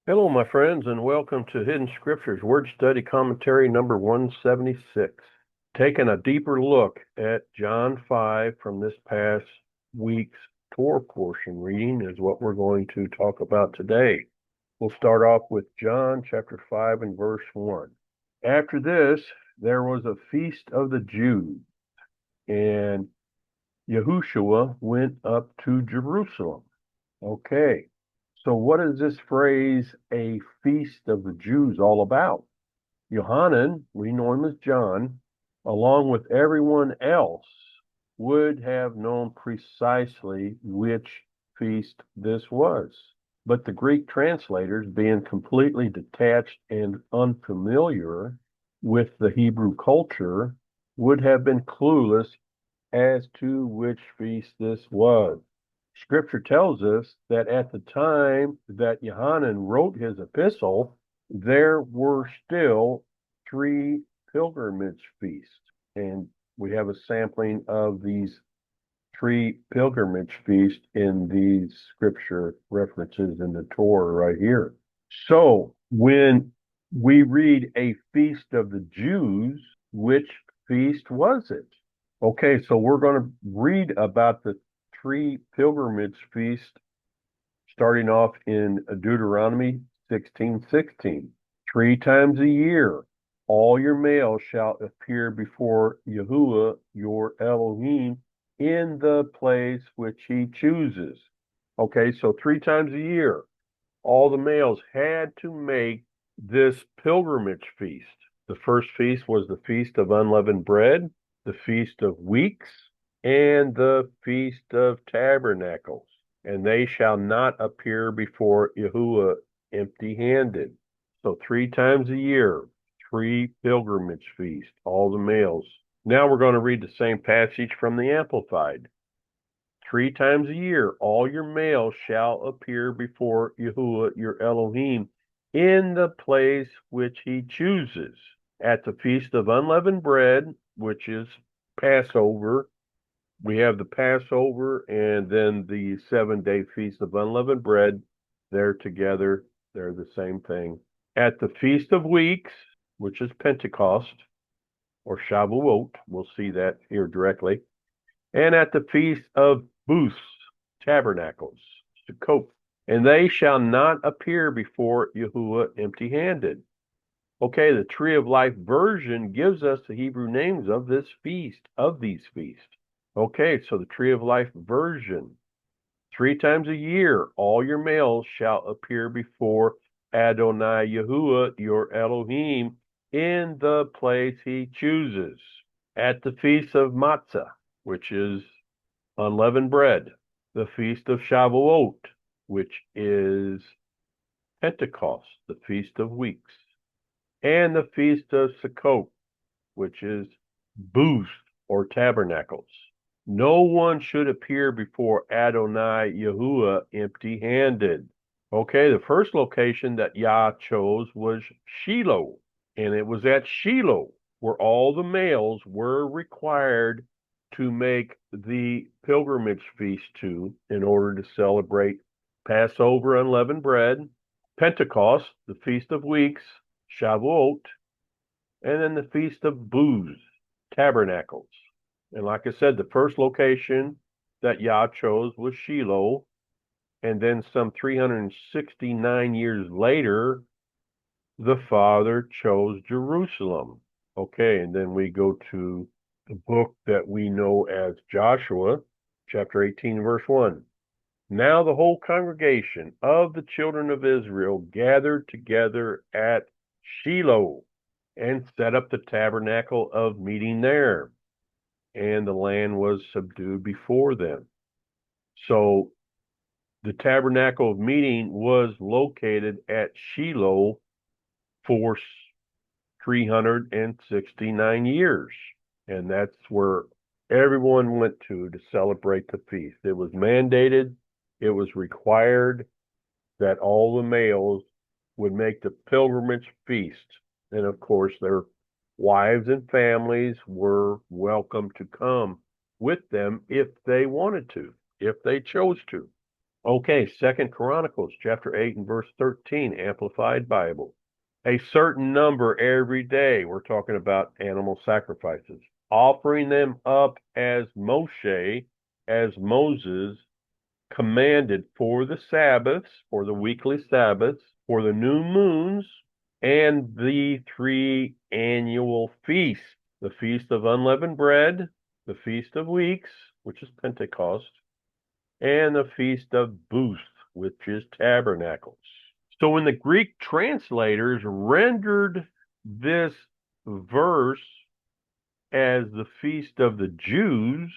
Hello, my friends, and welcome to Hidden Scriptures Word Study Commentary number 176. Taking a deeper look at John 5 from this past week's Torah portion reading is what we're going to talk about today. We'll start off with John chapter 5 and verse 1. After this, there was a feast of the Jews, and Yahushua went up to Jerusalem. Okay. So what is this phrase, a feast of the Jews, all about? Yohanan, we know him as John, along with everyone else, would have known precisely which feast this was. But the Greek translators, being completely detached and unfamiliar with the Hebrew culture, would have been clueless as to which feast this was. Scripture tells us that at the time that Yohanan wrote his epistle, there were still three pilgrimage feasts. And we have a sampling of these three pilgrimage feasts in these scripture references in the Torah right here. So when we read a feast of the Jews, which feast was it? Okay, so we're going to read about the three pilgrimage feasts starting off in Deuteronomy 16:16. 3 times a year, all your males shall appear before Yahuwah your Elohim in the place which he chooses. Okay, so 3 times a year, all the males had to make this pilgrimage feast. The first feast was the Feast of Unleavened Bread, the Feast of Weeks, and the Feast of Tabernacles. And they shall not appear before Yahuwah empty-handed. So 3 times a year, three pilgrimage feasts, all the males. Now we're going to read the same passage from the Amplified. 3 times a year, all your males shall appear before Yahuwah your Elohim in the place which he chooses. At the Feast of Unleavened Bread, which is Passover, we have the Passover and then the 7-day Feast of Unleavened Bread. They're together. They're the same thing. At the Feast of Weeks, which is Pentecost or Shavuot, we'll see that here directly. And at the Feast of Booths, Tabernacles, Sukkot. And they shall not appear before Yahuwah empty-handed. Okay, the Tree of Life version gives us the Hebrew names of this feast, of these feasts. Okay, so the Tree of Life version. 3 times a year, all your males shall appear before Adonai Yahuwah, your Elohim, in the place he chooses. At the Feast of Matzah, which is unleavened bread, the Feast of Shavuot, which is Pentecost, the Feast of Weeks, and the Feast of Sukkot, which is Booths or Tabernacles. No one should appear before Adonai Yahuwah empty-handed. Okay, the first location that Yah chose was Shiloh, and it was at Shiloh where all the males were required to make the pilgrimage feast to in order to celebrate Passover, unleavened bread, Pentecost, the Feast of Weeks, Shavuot, and then the Feast of Booths, Tabernacles. And like I said, the first location that Yah chose was Shiloh. And then some 369 years later, the Father chose Jerusalem. Okay, and then we go to the book that we know as Joshua, chapter 18, verse 1. Now the whole congregation of the children of Israel gathered together at Shiloh and set up the tabernacle of meeting there, and the land was subdued before them. So the tabernacle of meeting was located at Shiloh for 369 years. And that's where everyone went to celebrate the feast. It was mandated, it was required that all the males would make the pilgrimage feast. And of course, their wives and families were welcome to come with them if they wanted to, if they chose to. Okay, Second Chronicles chapter 8 and verse 13, Amplified Bible. A certain number every day. We're talking about animal sacrifices. Offering them up as Moses commanded for the Sabbaths, for the weekly Sabbaths, for the new moons, and the 3 annual feasts. The Feast of Unleavened Bread, the Feast of Weeks, which is Pentecost, and the Feast of Booths, which is Tabernacles. So when the Greek translators rendered this verse as the Feast of the Jews,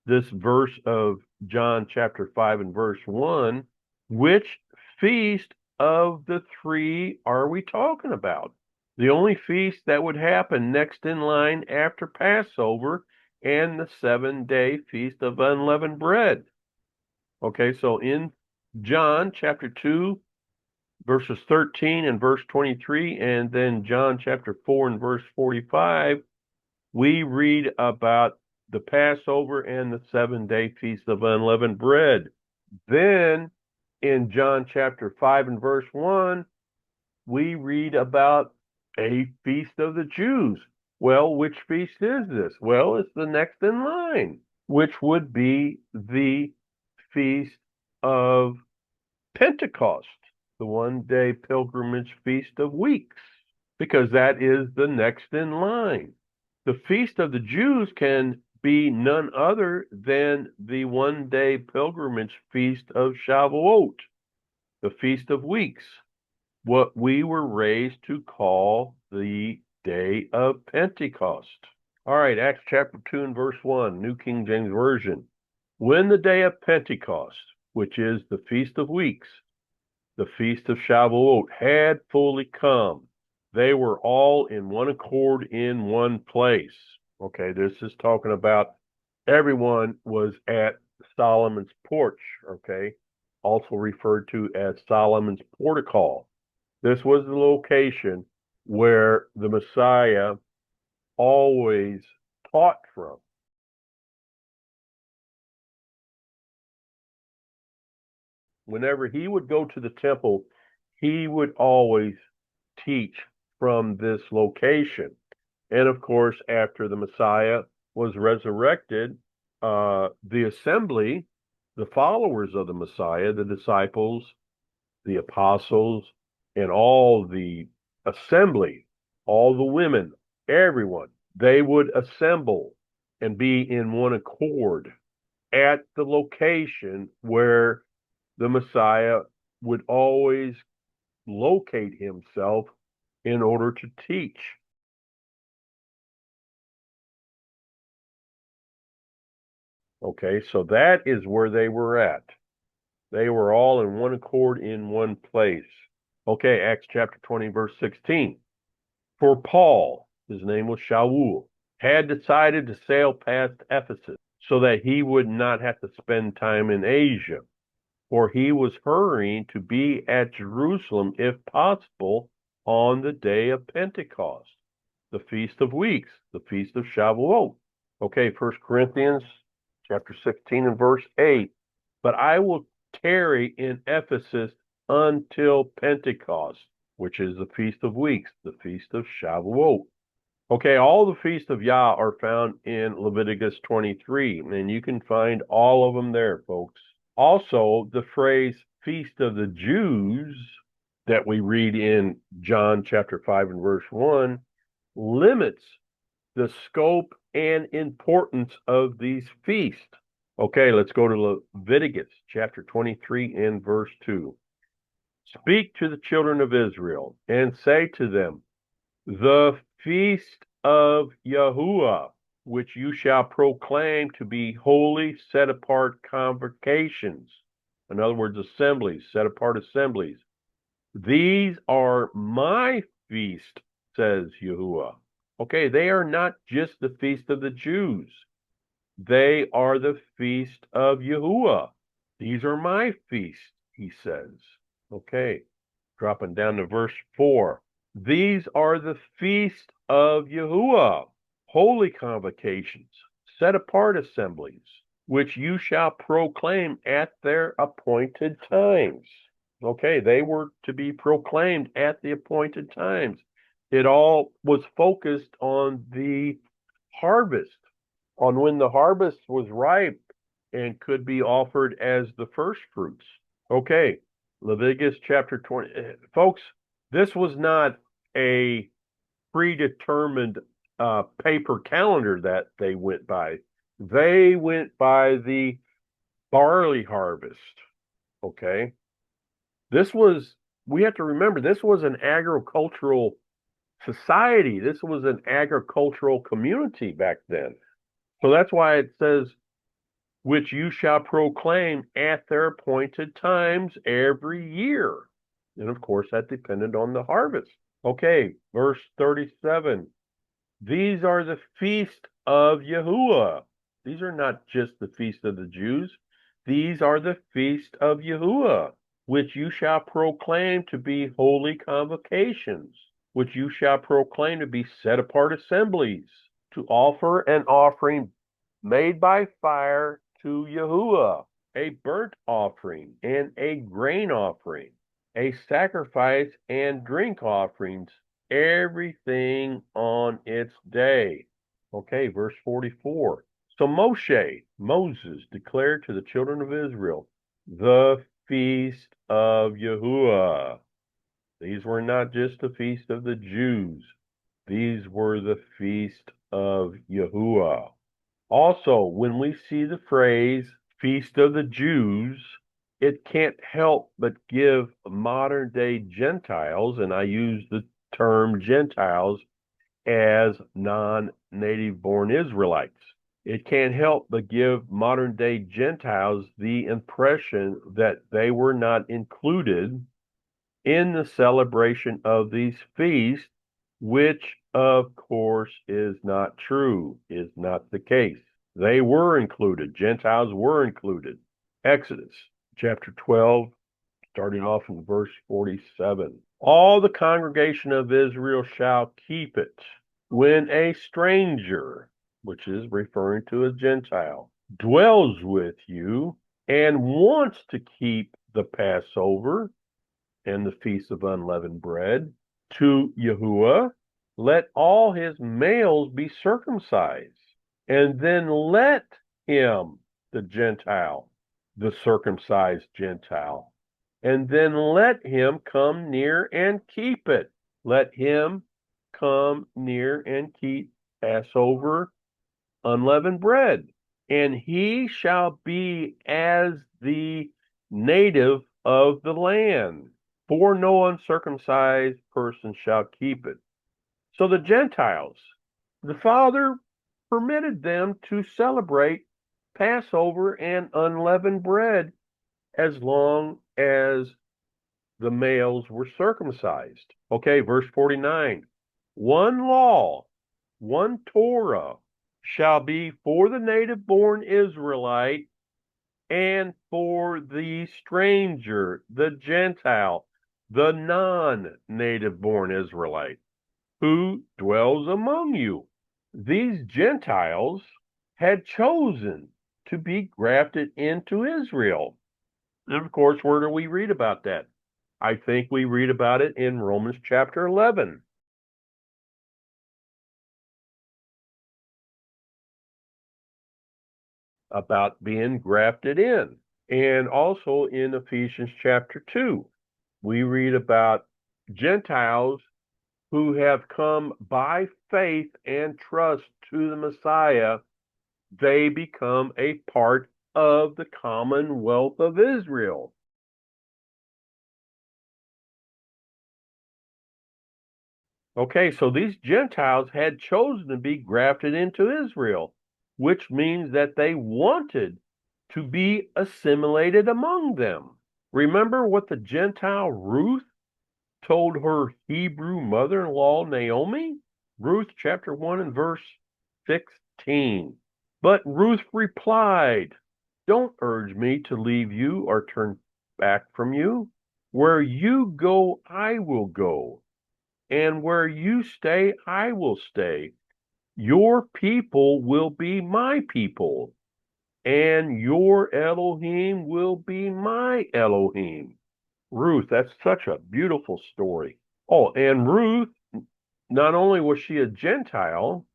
this verse of John chapter 5 and verse 1, which feast of the 3 are we talking about? The only feast that would happen next in line after Passover and the 7-day Feast of Unleavened Bread. Okay, so in John chapter 2, verses 13 and verse 23, and then John chapter 4 and verse 45, we read about the Passover and the 7-day Feast of Unleavened Bread. Then in John chapter 5 and verse 1, we read about a feast of the Jews. Well, which feast is this? Well, it's the next in line, which would be the Feast of Pentecost, the 1-day pilgrimage Feast of Weeks, because that is the next in line. The Feast of the Jews can be none other than the 1-day pilgrimage Feast of Shavuot, the Feast of Weeks, what we were raised to call the Day of Pentecost. All right, Acts chapter 2 and verse 1, New King James Version. When the day of Pentecost, which is the Feast of Weeks, the Feast of Shavuot, had fully come, they were all in one accord in one place. Okay, this is talking about everyone was at Solomon's porch, okay, also referred to as Solomon's portico. This was the location where the Messiah always taught from. Whenever he would go to the temple, he would always teach from this location. And of course, after the Messiah was resurrected, the assembly, the followers of the Messiah, the disciples, the apostles, and all the assembly, all the women, everyone, they would assemble and be in one accord at the location where the Messiah would always locate himself in order to teach. Okay, so that is where they were at. They were all in one accord in one place. Okay, Acts chapter 20, verse 16. For Paul, his name was Shaul, had decided to sail past Ephesus so that he would not have to spend time in Asia, for he was hurrying to be at Jerusalem, if possible, on the day of Pentecost, the Feast of Weeks, the Feast of Shavuot. Okay, 1 Corinthians chapter 16 and verse 8. But I will tarry in Ephesus until Pentecost, which is the Feast of Weeks, the Feast of Shavuot. Okay, all the feasts of Yah are found in Leviticus 23, and you can find all of them there, folks. Also, the phrase Feast of the Jews that we read in John chapter 5 and verse 1 limits the scope and importance of these feasts. Okay, let's go to Leviticus chapter 23 and verse 2. Speak to the children of Israel and say to them, the feast of Yahuwah, which you shall proclaim to be holy, set apart convocations. In other words, assemblies, set apart assemblies. These are my feast, says Yahuwah. Okay, they are not just the feast of the Jews. They are the feast of Yahuwah. These are my feasts, he says. Okay, dropping down to verse 4. These are the feast of Yahuwah, holy convocations, set apart assemblies. which you shall proclaim at their appointed times. Okay, they were to be proclaimed at the appointed times. It all was focused on the harvest, on when the harvest was ripe and could be offered as the first fruits. Okay, Leviticus chapter 20. Folks, this was not a predetermined paper calendar that they went by. They went by the barley harvest. Okay. This was, we have to remember, this was an agricultural society. This was an agricultural community back then. So that's why it says, which you shall proclaim at their appointed times every year. And of course, that depended on the harvest. Okay, verse 37. These are the feast of Yahuwah. These are not just the feast of the Jews. These are the feast of Yahuwah, which you shall proclaim to be holy convocations, which you shall proclaim to be set apart assemblies, to offer an offering made by fire to Yahuwah, a burnt offering and a grain offering, a sacrifice and drink offerings, everything on its day. Okay, verse 44. So Moses declared to the children of Israel the feast of Yahuwah. These were not just the feast of the Jews. These were the feast of Yahuwah. Also, when we see the phrase feast of the Jews, it can't help but give modern day Gentiles, and I use the term Gentiles as non-native born Israelites. It can't help but give modern day Gentiles the impression that they were not included in the celebration of these feasts, which of course is not true, is not the case. They were included. Gentiles were included. Exodus chapter 12, starting off in verse 47. All the congregation of Israel shall keep it when a stranger, which is referring to a Gentile, dwells with you and wants to keep the Passover and the Feast of Unleavened Bread to Yahuwah, let all his males be circumcised, and then let him, the Gentile, the circumcised Gentile, and then let him come near and keep it. Let him come near and keep Passover unleavened bread, and he shall be as the native of the land, for no uncircumcised person shall keep it. So the Gentiles, the Father permitted them to celebrate Passover and unleavened bread as long as the males were circumcised. Okay, verse 49. One law, one Torah shall be for the native born Israelite and for the stranger, the Gentile, the non-native born Israelite who dwells among you. These Gentiles had chosen to be grafted into Israel. And of course, where do we read about that? I think we read about it in Romans chapter 11. About being grafted in. And also in Ephesians chapter 2, we read about Gentiles who have come by faith and trust to the Messiah. They become a part of the commonwealth of Israel. Okay, so these Gentiles had chosen to be grafted into Israel, which means that they wanted to be assimilated among them. Remember what the Gentile Ruth told her Hebrew mother-in-law Naomi? Ruth chapter 1 and verse 16. But Ruth replied, "Don't urge me to leave you or turn back from you. Where you go, I will go, and where you stay, I will stay. Your people will be my people, and your Elohim will be my Elohim. Ruth, that's such a beautiful story. Oh, and Ruth, not only was she a Gentile,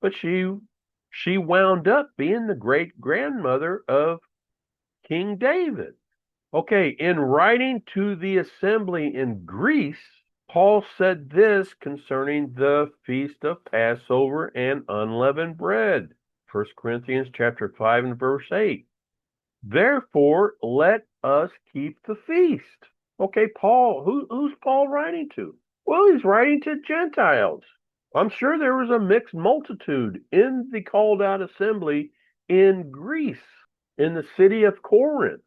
but she wound up being the great grandmother of King David. Okay, in writing to the assembly in Greece, Paul said this concerning the feast of Passover and unleavened bread. 1 Corinthians chapter 5 and verse 8. Therefore, let us keep the feast. Okay, Paul, who's Paul writing to? Well, he's writing to Gentiles. I'm sure there was a mixed multitude in the called out assembly in Greece, in the city of Corinth.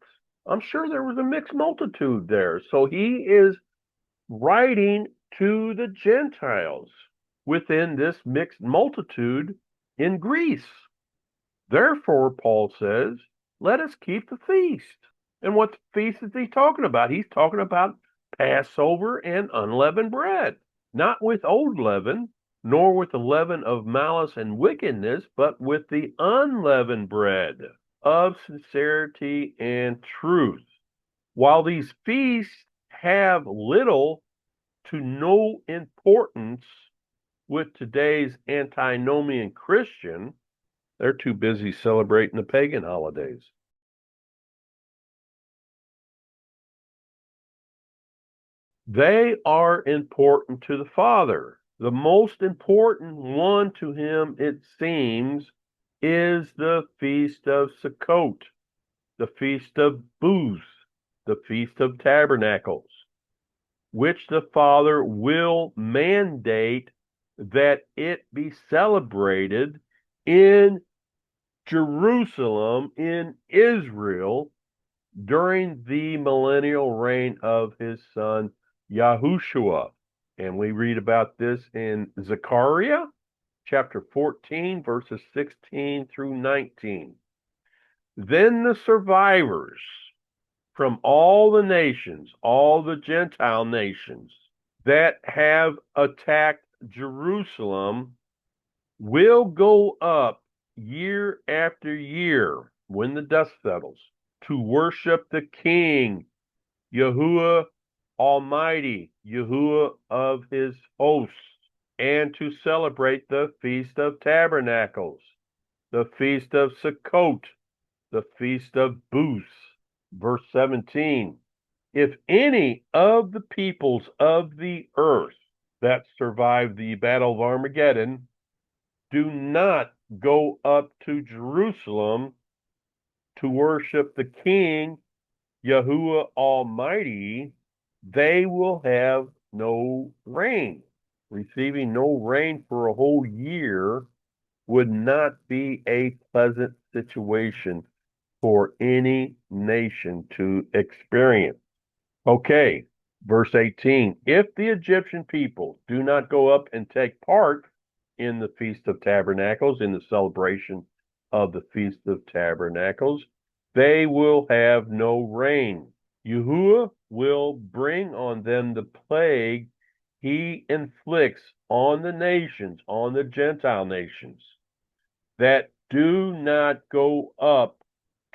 I'm sure there was a mixed multitude there. So he is writing to the Gentiles within this mixed multitude in Greece. Therefore, Paul says, let us keep the feast. And what feast is he talking about? He's talking about Passover and unleavened bread, not with old leaven, nor with the leaven of malice and wickedness, but with the unleavened bread of sincerity and truth. While these feasts have little to no importance with today's antinomian Christian, they're too busy celebrating the pagan holidays. They are important to the Father. The most important one to him, it seems, is the Feast of Sukkot, the Feast of Booths, the Feast of Tabernacles, which the Father will mandate that it be celebrated in Jerusalem, in Israel, during the millennial reign of his son Yahushua. And we read about this in Zechariah chapter 14, verses 16 through 19. Then the survivors from all the nations, all the Gentile nations that have attacked Jerusalem, will go up year after year when the dust settles to worship the King, Yahuwah Almighty, Yahuwah of his hosts, and to celebrate the Feast of Tabernacles, the Feast of Sukkot, the Feast of Booths. Verse 17, if any of the peoples of the earth that survived the Battle of Armageddon do not go up to Jerusalem to worship the King, Yahuwah Almighty, they will have no rain. Receiving no rain for a whole year would not be a pleasant situation for any nation to experience. Okay, verse 18. If the Egyptian people do not go up and take part in the Feast of Tabernacles, in the celebration of the Feast of Tabernacles, they will have no rain. Yahuwah will bring on them the plague he inflicts on the nations, on the Gentile nations, that do not go up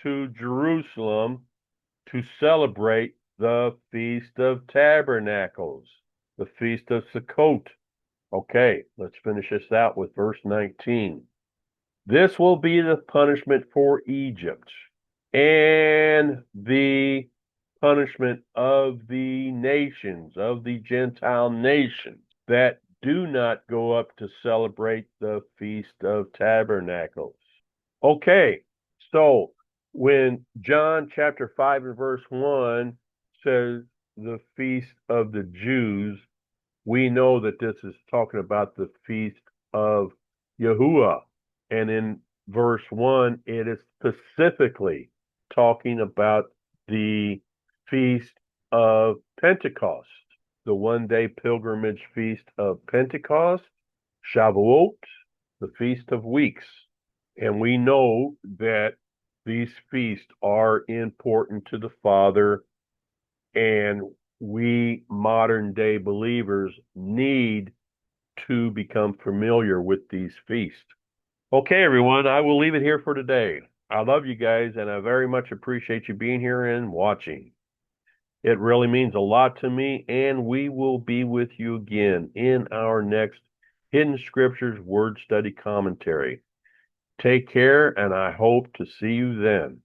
to Jerusalem to celebrate the Feast of Tabernacles, the Feast of Sukkot. Okay, let's finish this out with verse 19. This will be the punishment for Egypt and the punishment of the nations, of the Gentile nations that do not go up to celebrate the Feast of Tabernacles. Okay, so when John chapter 5 and verse 1 says the feast of the Jews, we know that this is talking about the feast of Yahuwah. And in verse 1, it is specifically talking about the feast of Pentecost, the one-day pilgrimage feast of Pentecost, Shavuot, the Feast of Weeks. And we know that these feasts are important to the Father, and we modern day believers need to become familiar with these feasts. Okay, everyone, I will leave it here for today. I love you guys, and I very much appreciate you being here and watching. It really means a lot to me, and we will be with you again in our next Hidden Scriptures Word Study Commentary. Take care, and I hope to see you then.